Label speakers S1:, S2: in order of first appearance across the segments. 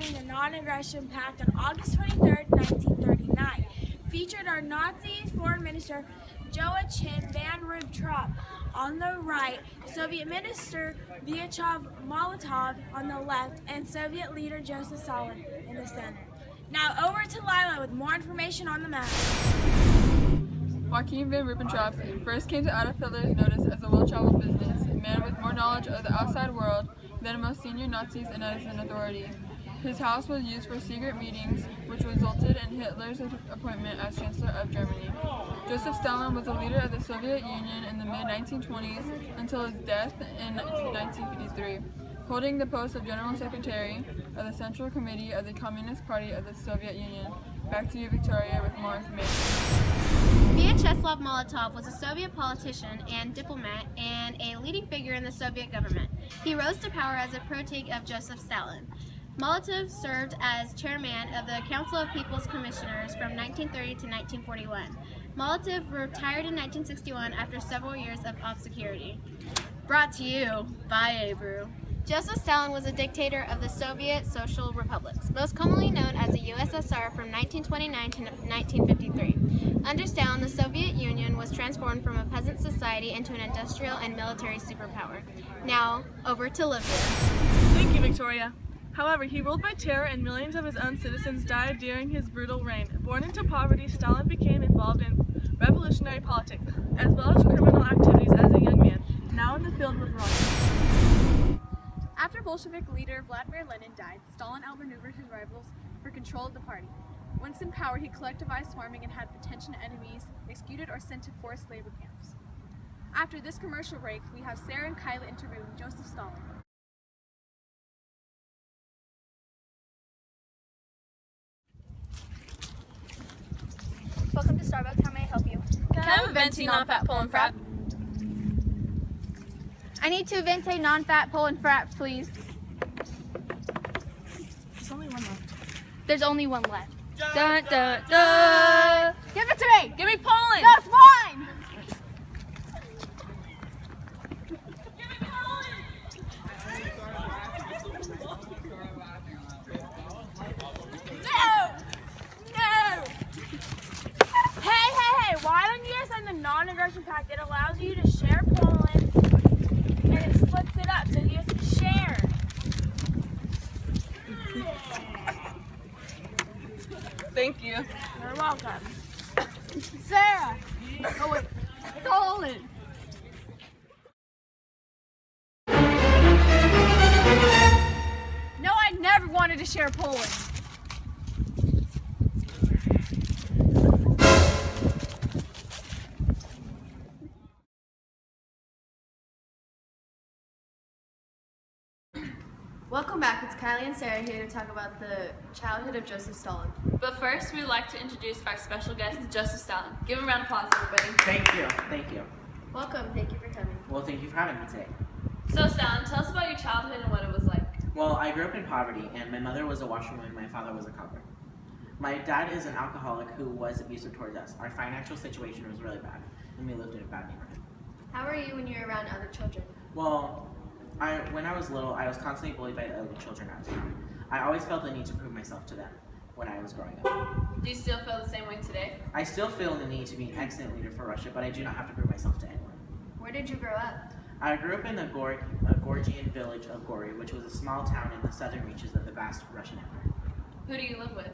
S1: signing the Non-Aggression Pact on August 23, 1939, featured our Nazi Foreign Minister Joachim van Ribbentrop on the right, Soviet Minister Vyacheslav Molotov on the left, and Soviet leader Joseph Stalin in the center. Now over to Lila with more information on the matter.
S2: Joachim van Ribbentrop first came to Adolf Hitler's notice as a well-traveled businessman with more knowledge of the outside world than most senior Nazis in Madison authority. His house was used for secret meetings, which resulted in Hitler's appointment as Chancellor of Germany. Joseph Stalin was a leader of the Soviet Union in the mid-1920s until his death in 1953, holding the post of General Secretary of the Central Committee of the Communist Party of the Soviet Union. Back to you, Victoria, with more information.
S3: Vyacheslav Molotov was a Soviet politician and diplomat and a leading figure in the Soviet government. He rose to power as a protege of Joseph Stalin. Molotov served as chairman of the Council of People's Commissioners from 1930 to 1941. Molotov retired in 1961 after several years of obscurity. Brought to you by Abrews. Joseph Stalin was a dictator of the Soviet Social Republics, most commonly known as the USSR from 1929 to 1953. Under Stalin, the Soviet Union was transformed from a peasant society into an industrial and military superpower. Now, over to Olivia.
S4: Thank you, Victoria. However, he ruled by terror and millions of his own citizens died during his brutal reign. Born into poverty, Stalin became involved in revolutionary politics, as well as criminal activities as a young man, now in the field with Russia.
S5: After Bolshevik leader Vladimir Lenin died, Stalin outmaneuvered his rivals for control of the party. Once in power, he collectivized farming and had detention enemies executed or sent to forced labor camps. After this commercial break, we have Sarah and Kyla interviewing Joseph Stalin.
S3: Welcome to Starbucks. How may I help you?
S4: Can I have a venti non-fat Poland frap?
S3: I need 2 venti non-fat Poland fraps, please.
S4: There's only one left.
S3: There's only one left.
S4: Dun, dun, dun.
S3: Give it to me!
S4: Give me Poland!
S3: That's mine!
S1: Hey, why don't you guys sign the Non-Aggression Pact? It allows you to share Poland, and it splits it up so you guys can share.
S4: Thank you.
S1: You're welcome.
S3: Sarah! Oh wait, Poland! No, I never wanted to share Poland.
S6: Welcome back, it's Kylie and Sarah here to talk about the childhood of Joseph Stalin.
S4: But first, we'd like to introduce our special guest, Joseph Stalin. Give him a round of applause, everybody.
S7: Thank you.
S6: Welcome, thank you for coming.
S7: Well, thank you for having me today.
S4: So, Stalin, tell us about your childhood and what it was like.
S7: Well, I grew up in poverty, and my mother was a washerwoman and my father was a cobbler. My dad is an alcoholic who was abusive towards us. Our financial situation was really bad, and we lived in a bad neighborhood.
S6: How were you when you were around other children?
S7: Well, when I was little, I was constantly bullied by the other children I was around. I always felt the need to prove myself to them when I was growing up.
S4: Do you still feel the same way today?
S7: I still feel the need to be an excellent leader for Russia, but I do not have to prove myself to anyone.
S6: Where did you grow up?
S7: I grew up in the Georgian village of Gori, which was a small town in the southern reaches of the vast Russian Empire.
S4: Who do you live with?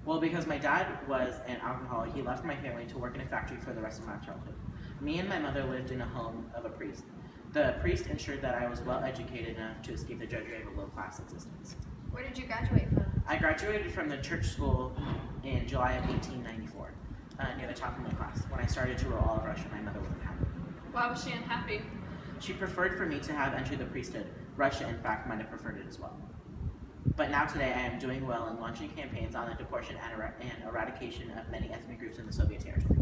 S7: Well, because my dad was an alcoholic, he left my family to work in a factory for the rest of my childhood. Me and my mother lived in a home of a priest. The priest ensured that I was well educated enough to escape the drudgery of a low-class existence.
S6: Where did you graduate from?
S7: I graduated from the church school in July of 1894, near the top of my class. When I started to rule all of Russia, my mother wasn't happy.
S4: Why was she unhappy?
S7: She preferred for me to have entered the priesthood. Russia, in fact, might have preferred it as well. But now today, I am doing well in launching campaigns on the deportation and eradication of many ethnic groups in the Soviet territory.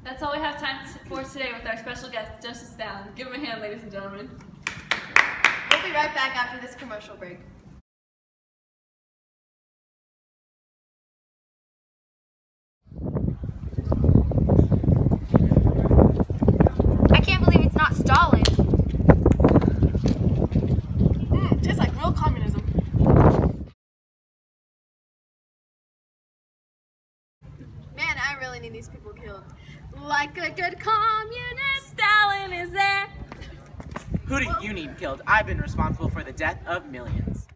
S4: That's all we have time for today with our special guest, Joseph Stalin. Give him a hand, ladies and gentlemen.
S6: We'll be right back after this commercial break.
S3: I can't believe it's not Stalin.
S4: Tastes like real communism.
S6: I really need these people killed. Like a good communist.
S1: Stalin is there.
S7: Who do you need killed? I've been responsible for the death of millions.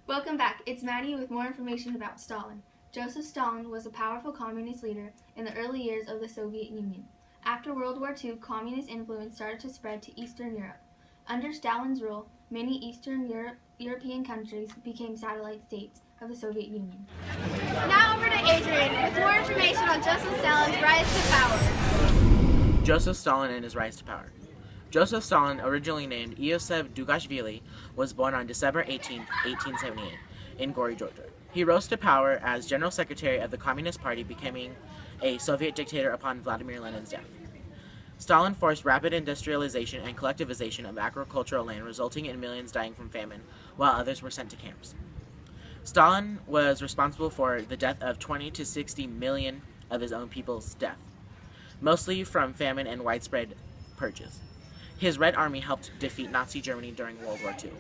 S8: Welcome back. It's Maddie with more information about Stalin. Joseph Stalin was a powerful communist leader in the early years of the Soviet Union. After World War II, communist influence started to spread to Eastern Europe. Under Stalin's rule, many Eastern European countries became satellite states of the Soviet Union.
S3: Now over to Adrian with more information on Joseph Stalin's rise to power.
S7: Joseph Stalin and his rise to power. Joseph Stalin, originally named Iosif Dugashvili, was born on December 18, 1878, in Gori, Georgia. He rose to power as General Secretary of the Communist Party, becoming a Soviet dictator upon Vladimir Lenin's death. Stalin forced rapid industrialization and collectivization of agricultural land, resulting in millions dying from famine, while others were sent to camps. Stalin was responsible for the death of 20 to 60 million of his own people's death, mostly from famine and widespread purges. His Red Army helped defeat Nazi Germany during World War II.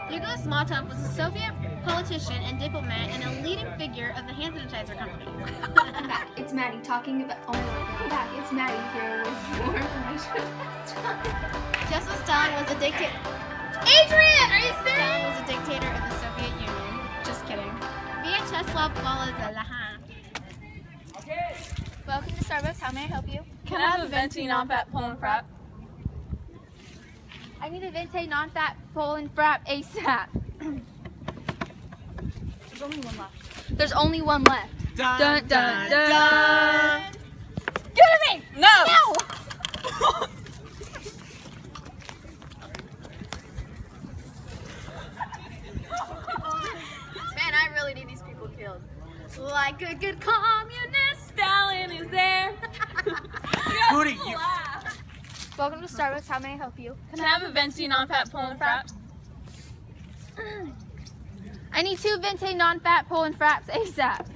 S3: Hugo Smatov was a Soviet politician and diplomat and a leading figure of the hand sanitizer company.
S8: Welcome back. It's Maddie talking about. Welcome back. It's Maddie here with more information about Stalin.
S3: Joseph Stalin was a dictator. Adrian, are you serious? Stalin was a dictator of the Soviet Union. Just kidding. Vyacheslav Volodya.
S9: Welcome to Starbucks. How may I help you?
S4: Can I have a venti non-fat Poland frap?
S9: I need a venti non-fat Poland frap ASAP. There's only one left. There's only one left.
S7: Dun,
S9: Dun, dun, dun.
S7: dun.
S9: Give it to me!
S4: No!
S9: No!
S6: Man, I really need these people killed. Like a good communist.
S1: Stalin is there.
S7: Who do you?
S9: Welcome to Starbucks. How may I help you?
S4: Can I have a venti non-fat Poland frap?
S9: I need 2 venti non-fat Poland fraps ASAP.